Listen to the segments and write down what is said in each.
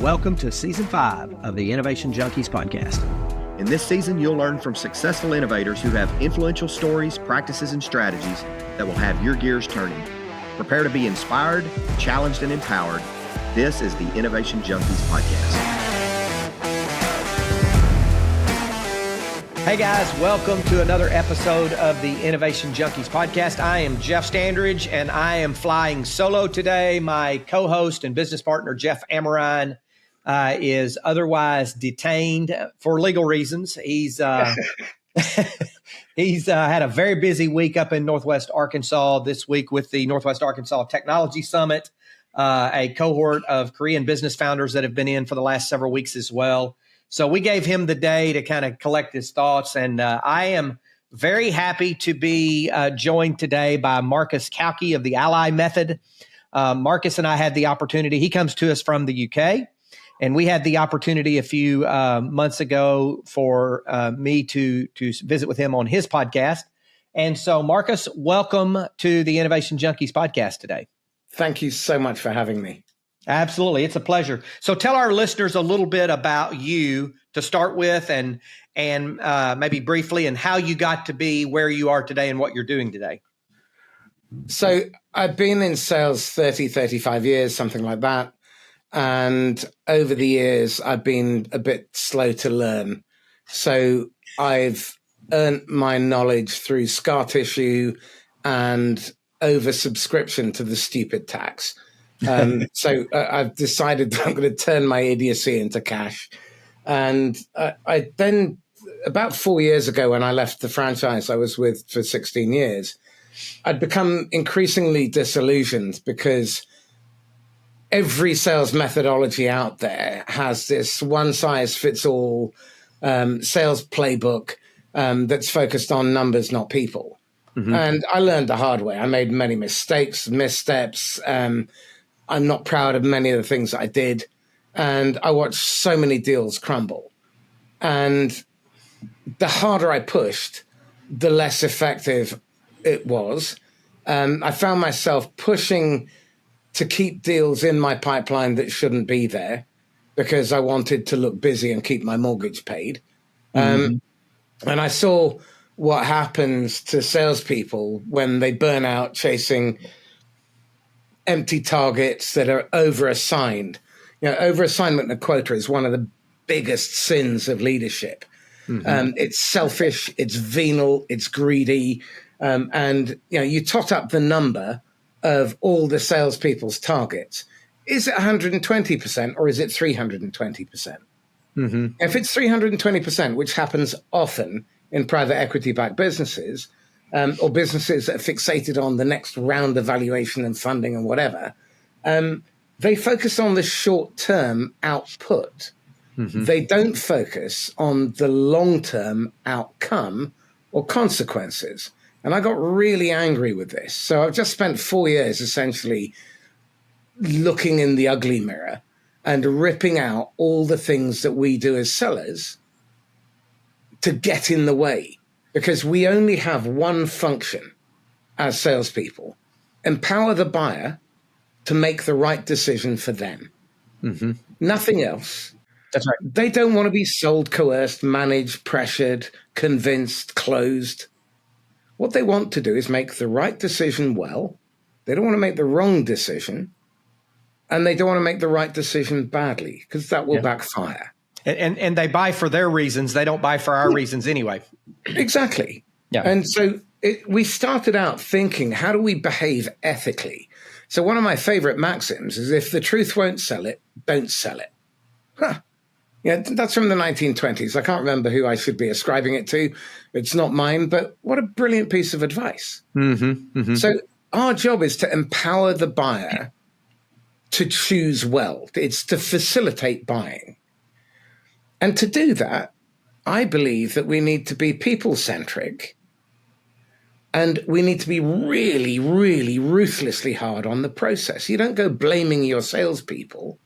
Welcome to Season 5 of the Innovation Junkies podcast. In this season, you'll learn from successful innovators who have influential stories, practices, and strategies that will have your gears turning. Prepare to be inspired, challenged, and empowered. This is the Innovation Junkies podcast. Hey guys, welcome to another episode of the Innovation Junkies podcast. I am Jeff Standridge, and I am flying solo today. My co-host and business partner, Jeff Amorine, is otherwise detained for legal reasons. He's he's had a very busy week up in Northwest Arkansas this week with the Northwest Arkansas Technology Summit, a cohort of Korean business founders that have been in for the last several weeks as well. So we gave him the day to kind of collect his thoughts, and I am very happy to be joined today by Marcus Cauchi of the Ally Method. Marcus and I had the opportunity. He comes to us from the UK, and we had the opportunity a few months ago for me to visit with him on his podcast. And so, Marcus, welcome to the Innovation Junkies podcast today. Thank you so much for having me. Absolutely. It's a pleasure. So tell our listeners a little bit about you to start with and maybe briefly and how you got to be where you are today and what you're doing today. So I've been in sales 35 years, something like that. And over the years, I've been a bit slow to learn. So I've earned my knowledge through scar tissue and oversubscription to the stupid tax. So I've decided that I'm going to turn my idiocy into cash. And I then, about 4 years ago, when I left the franchise I was with for 16 years, I'd become increasingly disillusioned because every sales methodology out there has this one-size-fits-all sales playbook that's focused on numbers, not people. Mm-hmm. And I learned the hard way. I made many mistakes, missteps. I'm not proud of many of the things I did. And I watched so many deals crumble. And the harder I pushed, the less effective it was. I found myself pushing to keep deals in my pipeline that shouldn't be there because I wanted to look busy and keep my mortgage paid. And I saw what happens to salespeople when they burn out chasing empty targets that are overassigned. Overassignment of quota is one of the biggest sins of leadership. Mm-hmm. It's selfish, it's venal, it's greedy. And you tot up the number of all the salespeople's targets. Is it 120% or is it 320%? Mm-hmm. If it's 320%, which happens often in private equity-backed businesses, or businesses that are fixated on the next round of valuation and funding and whatever, they focus on the short-term output. Mm-hmm. They don't focus on the long-term outcome or consequences. And I got really angry with this. So I've just spent 4 years essentially looking in the ugly mirror and ripping out all the things that we do as sellers to get in the way. Because we only have one function as salespeople: empower the buyer to make the right decision for them. Mm-hmm. Nothing else. That's right. They don't want to be sold, coerced, managed, pressured, convinced, closed. What they want to do is make the right decision well. They don't want to make the wrong decision. And they don't want to make the right decision badly, because that will backfire. And they buy for their reasons. They don't buy for our reasons anyway. Exactly. Yeah. And so we started out thinking, how do we behave ethically? So one of my favorite maxims is, if the truth won't sell it, don't sell it. Huh. Yeah, that's from the 1920s. I can't remember who I should be ascribing it to. It's not mine, but what a brilliant piece of advice. Mm-hmm, mm-hmm. So our job is to empower the buyer to choose well. It's to facilitate buying. And to do that, I believe that we need to be people-centric, and we need to be really, really ruthlessly hard on the process. You don't go blaming your salespeople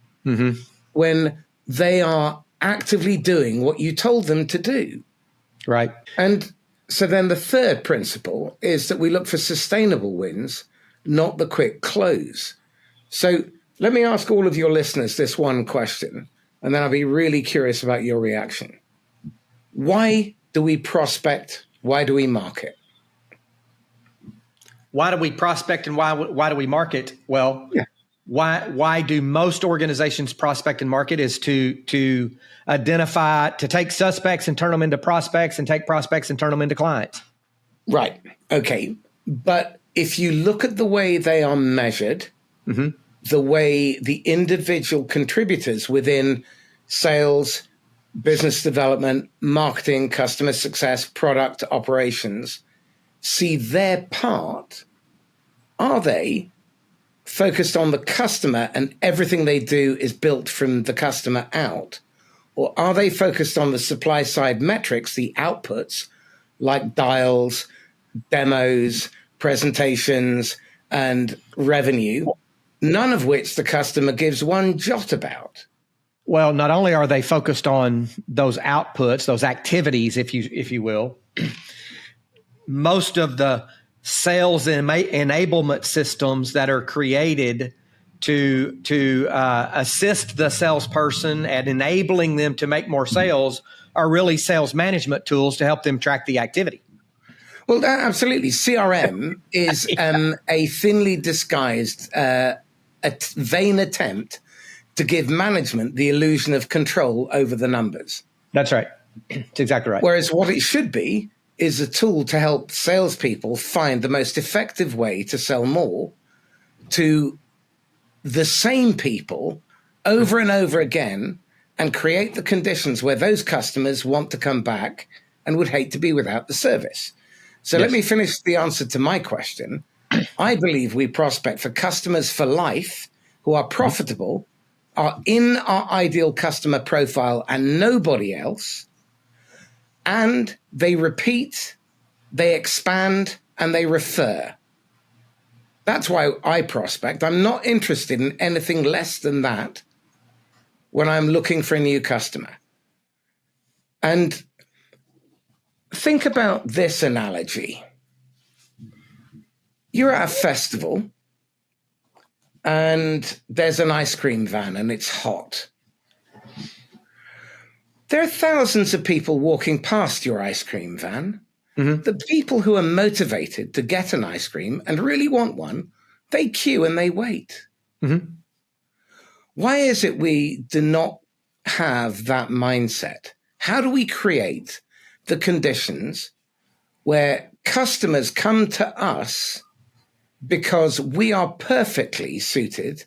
when they are actively doing what you told them to do. Right. And so then the third principle is that we look for sustainable wins, not the quick close. So Let me ask all of your listeners this one question, and then I'll be really curious about your reaction. Why do we prospect? Why do we market? Why do we prospect and why do we market? Well, why do most organizations prospect and market is to identify, to take suspects and turn them into prospects, and take prospects and turn them into clients. Right. Okay. But if you look at the way they are measured, the way the individual contributors within sales, business development, marketing, customer success, product operations see their part, are they focused on the customer and everything they do is built from the customer out? Or are they focused on the supply side metrics, the outputs, like dials, demos, presentations, and revenue, none of which the customer gives one jot about? Well, not only are they focused on those outputs, those activities, if you will, most of the sales enablement systems that are created to assist the salesperson at enabling them to make more sales are really sales management tools to help them track the activity. Well, absolutely. CRM is a thinly disguised, vain attempt to give management the illusion of control over the numbers. That's right. That's exactly right. Whereas what it should be is a tool to help salespeople find the most effective way to sell more to the same people over and over again, and create the conditions where those customers want to come back and would hate to be without the service. So let me finish the answer to my question. I believe we prospect for customers for life who are profitable, are in our ideal customer profile and nobody else, and they repeat, they expand, and they refer. That's why I prospect. I'm not interested in anything less than that when I'm looking for a new customer. And think about this analogy. You're at a festival and there's an ice cream van and it's hot. There are thousands of people walking past your ice cream van. The people who are motivated to get an ice cream and really want one, they queue and they wait. Why is it we do not have that mindset? How do we create the conditions where customers come to us because we are perfectly suited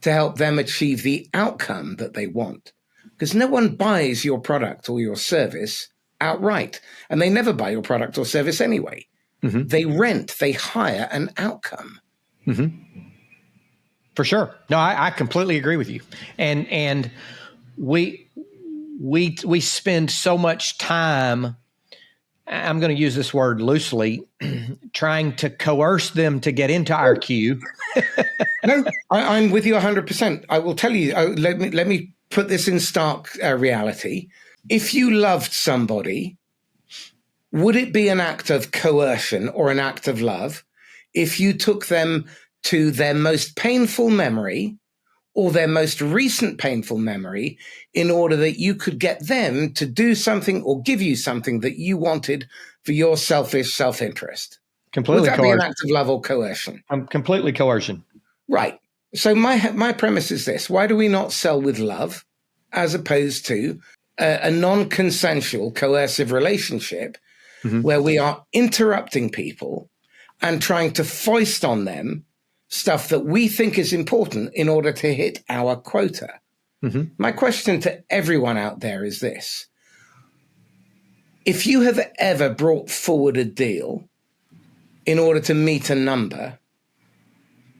to help them achieve the outcome that they want? Because no one buys your product or your service outright, and they never buy your product or service anyway. They rent, they hire an outcome. For sure. No, I completely agree with you. And we spend so much time, I'm going to use this word loosely, trying to coerce them to get into our queue. No, I'm with you 100%. I will tell you, let me put this in stark reality. If you loved somebody, would it be an act of coercion or an act of love if you took them to their most painful memory or their most recent painful memory in order that you could get them to do something or give you something that you wanted for your selfish self-interest? Completely Would that be an act of love or coercion? Completely coercion. Right. So my premise is this. Why do we not sell with love as opposed to a non-consensual coercive relationship where we are interrupting people and trying to foist on them stuff that we think is important in order to hit our quota? My question to everyone out there is this. If you have ever brought forward a deal in order to meet a number,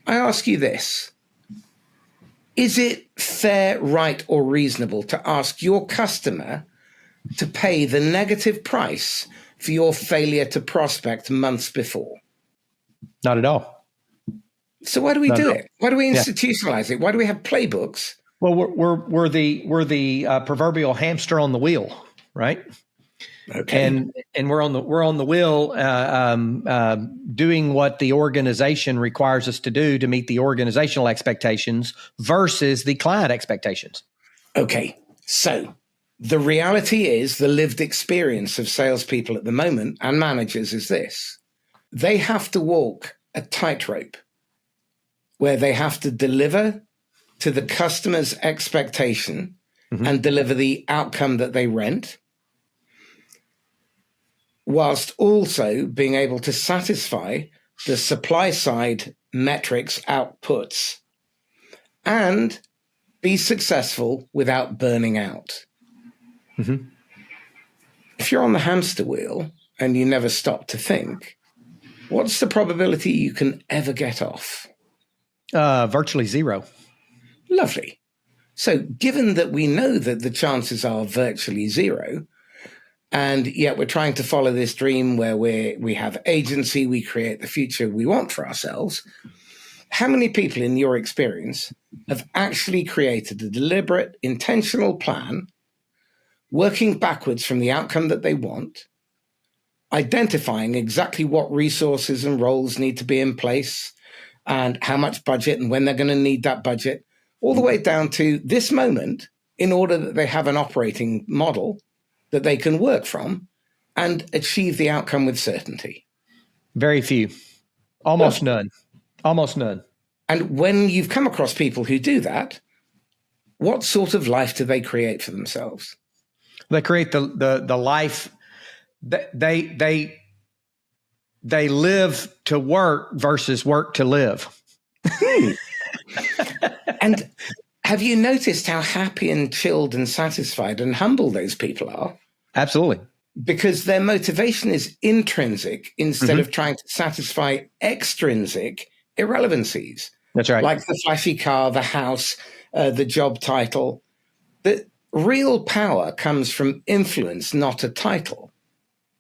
I ask you this. Is it fair, right, or reasonable to ask your customer to pay the negative price for your failure to prospect months before? Not at all. So why do we do it? Why do we institutionalize it? Why do we have playbooks? Well, we're the proverbial hamster on the wheel, right? Okay. And we're on the wheel, doing what the organization requires us to do to meet the organizational expectations versus the client expectations. Okay. So the reality is, the lived experience of salespeople at the moment and managers is this: they have to walk a tightrope where they have to deliver to the customer's expectation and deliver the outcome that they rent, whilst also being able to satisfy the supply side metrics outputs and be successful without burning out. If you're on the hamster wheel and you never stop to think, what's the probability you can ever get off? Virtually zero. Lovely. So given that we know that the chances are virtually zero, and yet we're trying to follow this dream where we have agency, we create the future we want for ourselves, how many people in your experience have actually created a deliberate, intentional plan, working backwards from the outcome that they want, identifying exactly what resources and roles need to be in place and how much budget and when they're going to need that budget, all the way down to this moment, in order that they have an operating model that they can work from and achieve the outcome with certainty? Very few. Almost none. Almost none. And when you've come across people who do that, what sort of life do they create for themselves? They create the life that they live to work versus work to live. And have you noticed how happy and chilled and satisfied and humble those people are? Absolutely. Because their motivation is intrinsic instead of trying to satisfy extrinsic irrelevancies. That's right. Like the flashy car, the house, the job title. The real power comes from influence, not a title.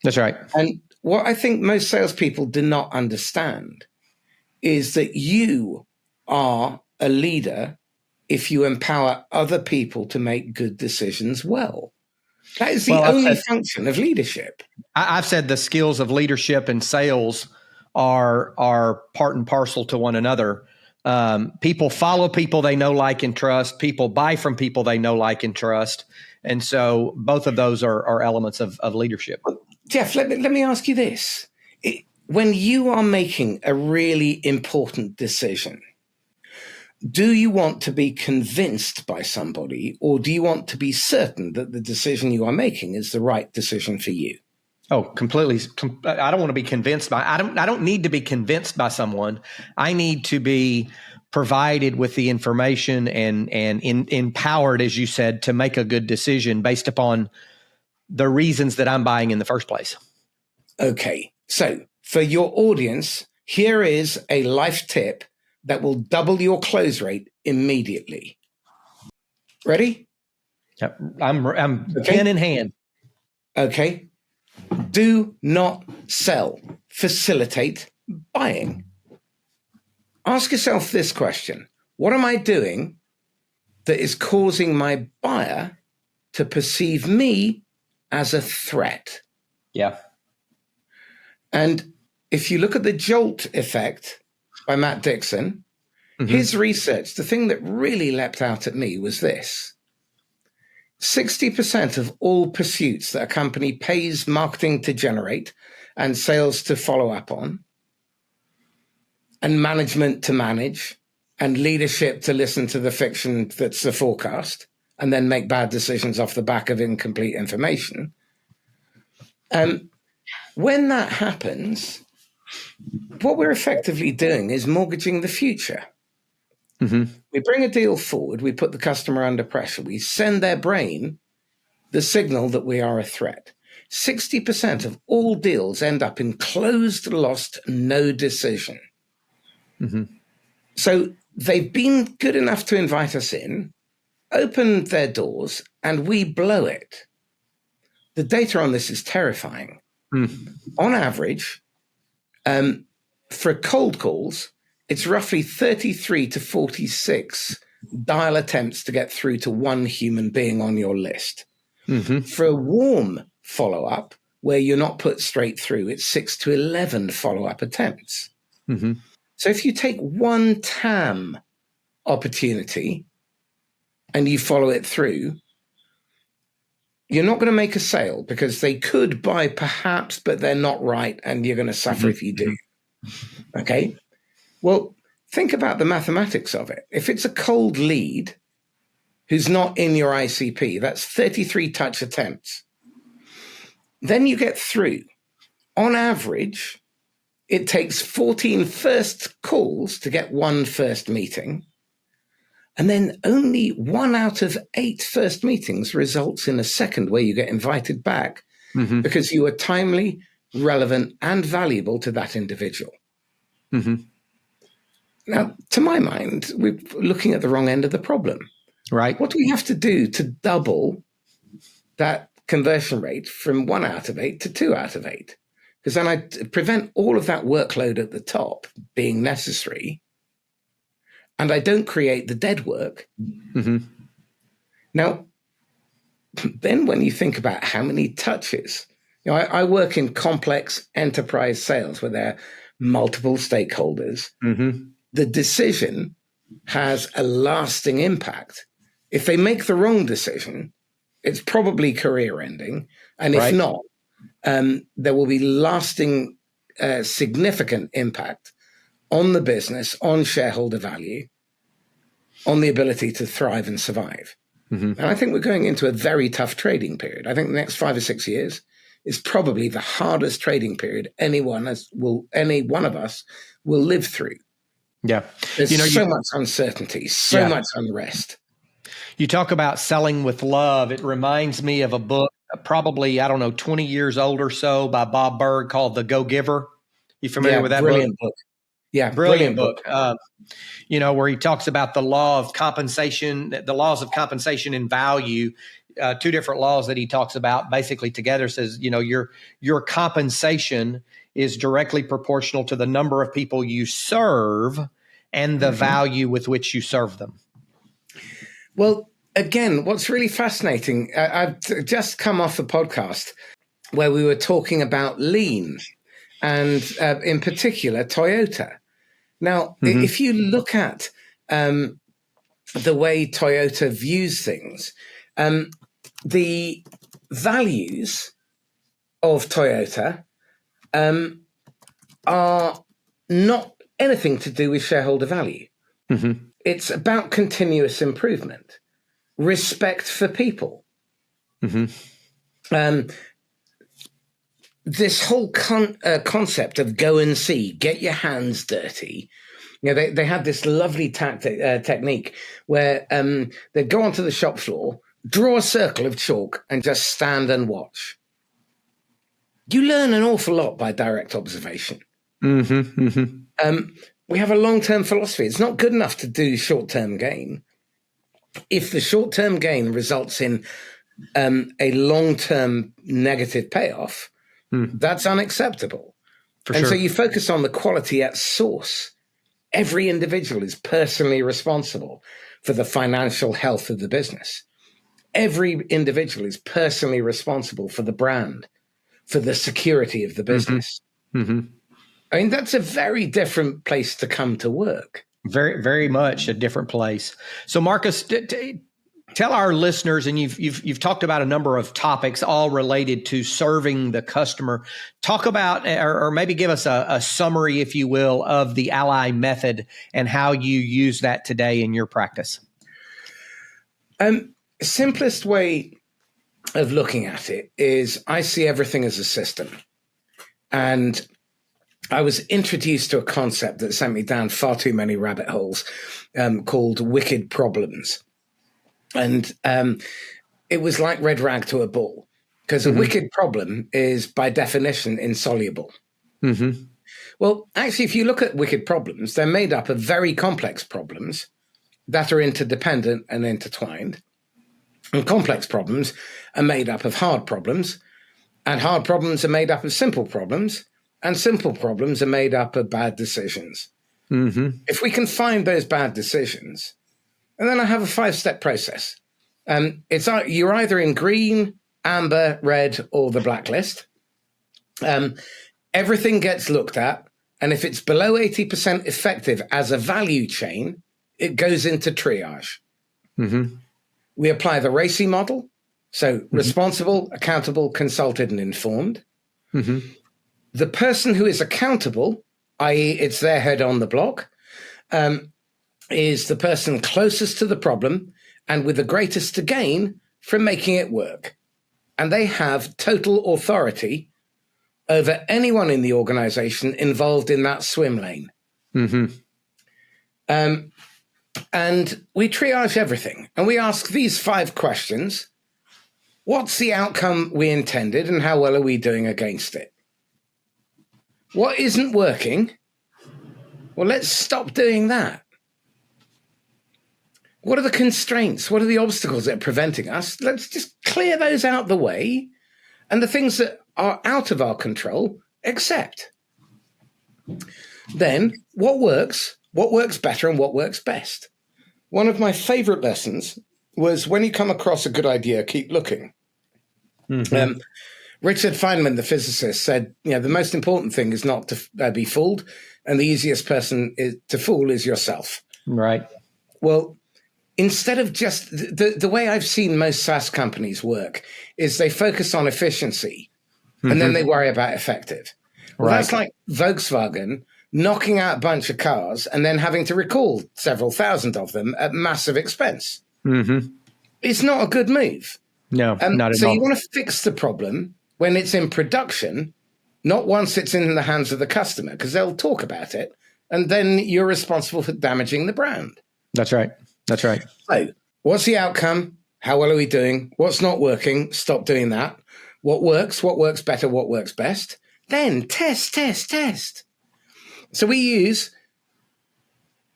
That's right. And what I think most salespeople do not understand is that you are a leader if you empower other people to make good decisions well. That is the only function of leadership. I've said the skills of leadership and sales are part and parcel to one another. People follow people they know, like, and trust. People buy from people they know, like, and trust. And so both of those are elements of leadership. Jeff, let me ask you this. When you are making a really important decision, do you want to be convinced by somebody, or do you want to be certain that the decision you are making is the right decision for you? Oh, completely. I don't want to be convinced by, I don't need to be convinced by someone. I need to be provided with the information and empowered, as you said, to make a good decision based upon the reasons that I'm buying in the first place. Okay. So for your audience, here is a life tip that will double your close rate immediately. Ready? Yep. I'm pen in hand. Okay. Do not sell. Facilitate buying. Ask yourself this question. What am I doing that is causing my buyer to perceive me as a threat? Yeah. And if you look at the Jolt effect by Matt Dixon, his research, the thing that really leapt out at me was this. 60% of all pursuits that a company pays marketing to generate and sales to follow up on, and management to manage, and leadership to listen to the fiction that's the forecast, and then make bad decisions off the back of incomplete information. When that happens, what we're effectively doing is mortgaging the future. We bring a deal forward, we put the customer under pressure, we send their brain the signal that we are a threat. 60% of all deals end up in closed, lost, no decision. So they've been good enough to invite us in, opened their doors, and we blow it. The data on this is terrifying. On average, for cold calls, it's roughly 33 to 46 dial attempts to get through to one human being on your list. For a warm follow-up where you're not put straight through. It's 6 to 11 follow-up attempts. Mm-hmm. So if you take one TAM opportunity and you follow it through, you're not going to make a sale because they could buy perhaps, but they're not right, and you're going to suffer if you do. Okay? Well, think about the mathematics of it. If it's a cold lead who's not in your ICP, that's 33 touch attempts. Then you get through. On average, it takes 14 first calls to get one first meeting. And then only 1 out of 8 first meetings results in a second where you get invited back because you are timely, relevant, and valuable to that individual. Mm-hmm. Now, to my mind, we're looking at the wrong end of the problem. Right. What do we have to do to double that conversion rate from 1 out of 8 to 2 out of 8? Because then I prevent all of that workload at the top being necessary, and I don't create the dead work. Mm-hmm. Now, then when you think about how many touches, I work in complex enterprise sales where there are multiple stakeholders. Mm-hmm. The decision has a lasting impact. If they make the wrong decision, it's probably career ending. And if not, there will be lasting, significant impact on the business, on shareholder value, on the ability to thrive and survive. Mm-hmm. And I think we're going into a very tough trading period. I think the next 5 or 6 years is probably the hardest trading period any one of us will live through. Yeah. There's so much uncertainty, so much unrest. You talk about selling with love. It reminds me of a book, probably, 20 years old or so, by Bob Berg, called The Go-Giver. You familiar with that brilliant book? Yeah, brilliant book. Where he talks about the law of compensation, the laws of compensation and value, 2 different laws that he talks about basically together. Says, your compensation is directly proportional to the number of people you serve and the value with which you serve them. Well, again, what's really fascinating, I've just come off a podcast where we were talking about lean and in particular, Toyota. Now, if you look at the way Toyota views things, the values of Toyota are not anything to do with shareholder value. Mm-hmm. It's about continuous improvement, respect for people. Mm-hmm. This whole concept of go and see, get your hands dirty. They had this lovely technique where they'd go onto the shop floor, draw a circle of chalk, and just stand and watch. You learn an awful lot by direct observation. Mm-hmm. Mm-hmm. We have a long-term philosophy. It's not good enough to do short-term gain. If the short-term gain results in a long-term negative payoff, that's unacceptable. So you focus on the quality at source. Every individual is personally responsible for the financial health of the business. Every individual is personally responsible for the brand, for the security of the business. Mm-hmm. I mean, that's a very different place to come to work. Very, very much a different place. So, Marcus, tell our listeners, and you've talked about a number of topics, all related to serving the customer. Talk about, or maybe give us a summary, if you will, of the Ally method and how you use that today in your practice. Simplest way of looking at it is I see everything as a system. And I was introduced to a concept that sent me down far too many rabbit holes called wicked problems. And it was like red rag to a bull, because a wicked problem is by definition insoluble. Mm-hmm. Well, actually, if you look at wicked problems, they're made up of very complex problems that are interdependent and intertwined. And complex problems are made up of hard problems, and hard problems are made up of simple problems, and simple problems are made up of bad decisions. Mm-hmm. If we can find those bad decisions, and then I have a 5-step process. You're either in green, amber, red, or the blacklist. Everything gets looked at, and if it's below 80% effective as a value chain, it goes into triage. Mm-hmm. We apply the RACI model, so responsible, accountable, consulted, and informed. Mm-hmm. The person who is accountable, i.e. it's their head on the block, is the person closest to the problem and with the greatest to gain from making it work. And they have total authority over anyone in the organization involved in that swim lane. Mm-hmm. And we triage everything. And we ask these 5 questions. What's the outcome we intended and how well are we doing against it? What isn't working? Well, let's stop doing that. What are the constraints? What are the obstacles that are preventing us? Let's just clear those out the way. And the things that are out of our control, accept. Then, what works better, and what works best? One of my favorite lessons was when you come across a good idea, keep looking. Mm-hmm. Richard Feynman, the physicist, said, the most important thing is not to be fooled, and the easiest person to fool is yourself. Right. Well, instead of just the way I've seen most SaaS companies work is they focus on efficiency and then they worry about effective. Well, right. That's like Volkswagen knocking out a bunch of cars and then having to recall several thousand of them at massive expense. Mm-hmm. It's not a good move. No, not at all. So you want to fix the problem when it's in production, not once it's in the hands of the customer, because they'll talk about it, and then you're responsible for damaging the brand. That's right. That's right. So what's the outcome? How well are we doing? What's not working? Stop doing that. What works better? What works best? Then test. So we use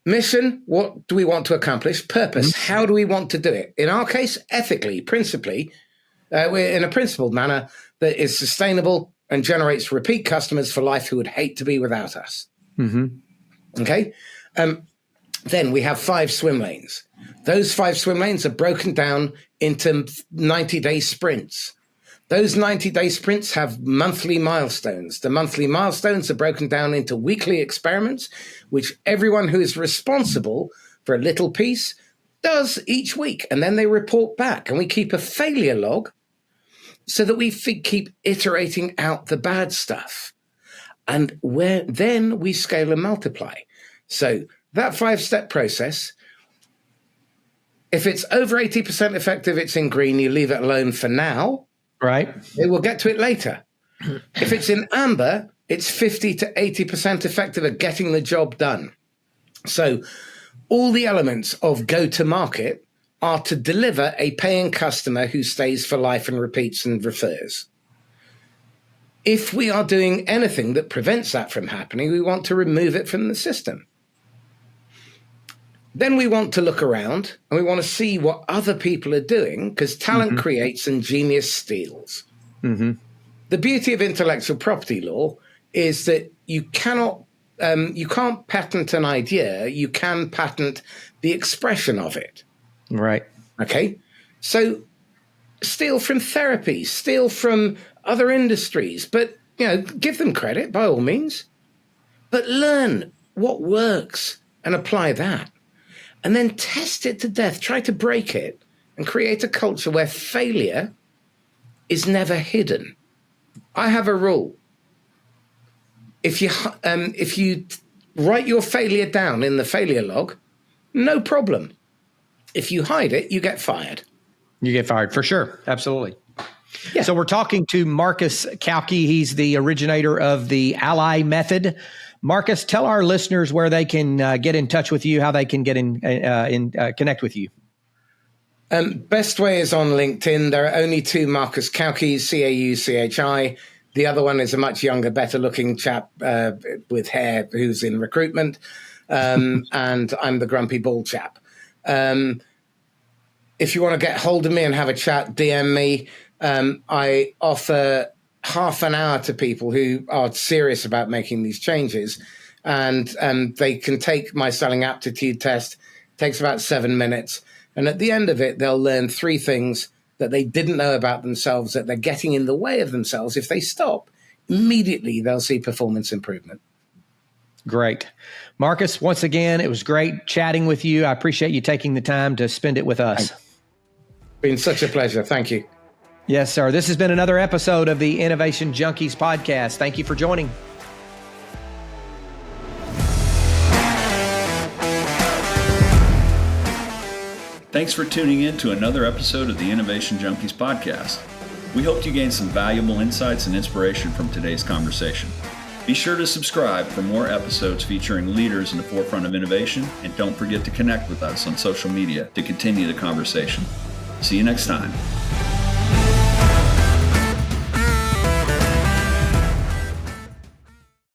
mission. What do we want to accomplish? Purpose. Mm-hmm. How do we want to do it? In our case, ethically, principally, we're in a principled manner that is sustainable and generates repeat customers for life who would hate to be without us. Mm-hmm. Okay. Then we have 5 swim lanes. Those 5 swim lanes are broken down into 90-day sprints. Those 90-day sprints have monthly milestones. The monthly milestones are broken down into weekly experiments, which everyone who is responsible for a little piece does each week. And then they report back. And we keep a failure log so that we keep iterating out the bad stuff. And then we scale and multiply. So that 5-step process, if it's over 80% effective, it's in green, you leave it alone for now. Right. We'll get to it later. If it's in amber, it's 50 to 80% effective at getting the job done. So all the elements of go-to-market are to deliver a paying customer who stays for life and repeats and refers. If we are doing anything that prevents that from happening, we want to remove it from the system. Then we want to look around and we want to see what other people are doing, because talent creates and genius steals. Mm-hmm. The beauty of intellectual property law is that you can't patent an idea. You can patent the expression of it. Right. Okay. So steal from therapy, steal from other industries, but give them credit by all means, but learn what works and apply that. And then test it to death, try to break it, and create a culture where failure is never hidden. I have a rule. If you write your failure down in the failure log, no problem. If you hide it, you get fired. You get fired, for sure. Absolutely. Yeah. So we're talking to Marcus Cauchi. He's the originator of the Ally Method. Marcus, tell our listeners where they can get in touch with you, how they can get connect with you. Best way is on LinkedIn. There are only 2 Marcus Cauchis, Cauchi. The other one is a much younger, better-looking chap with hair who's in recruitment, and I'm the grumpy bald chap. If you want to get hold of me and have a chat, DM me. I offer half an hour to people who are serious about making these changes, and they can take my selling aptitude test. It takes about 7 minutes, and at the end of it they'll learn 3 things that they didn't know about themselves, that they're getting in the way of themselves, if they stop, immediately they'll see performance improvement. Great. Marcus, once again, it was great chatting with you. I appreciate you taking the time to spend it with us. It's been such a pleasure. Thank you. Yes, sir. This has been another episode of the Innovation Junkies podcast. Thank you for joining. Thanks for tuning in to another episode of the Innovation Junkies podcast. We hope you gained some valuable insights and inspiration from today's conversation. Be sure to subscribe for more episodes featuring leaders in the forefront of innovation, and don't forget to connect with us on social media to continue the conversation. See you next time.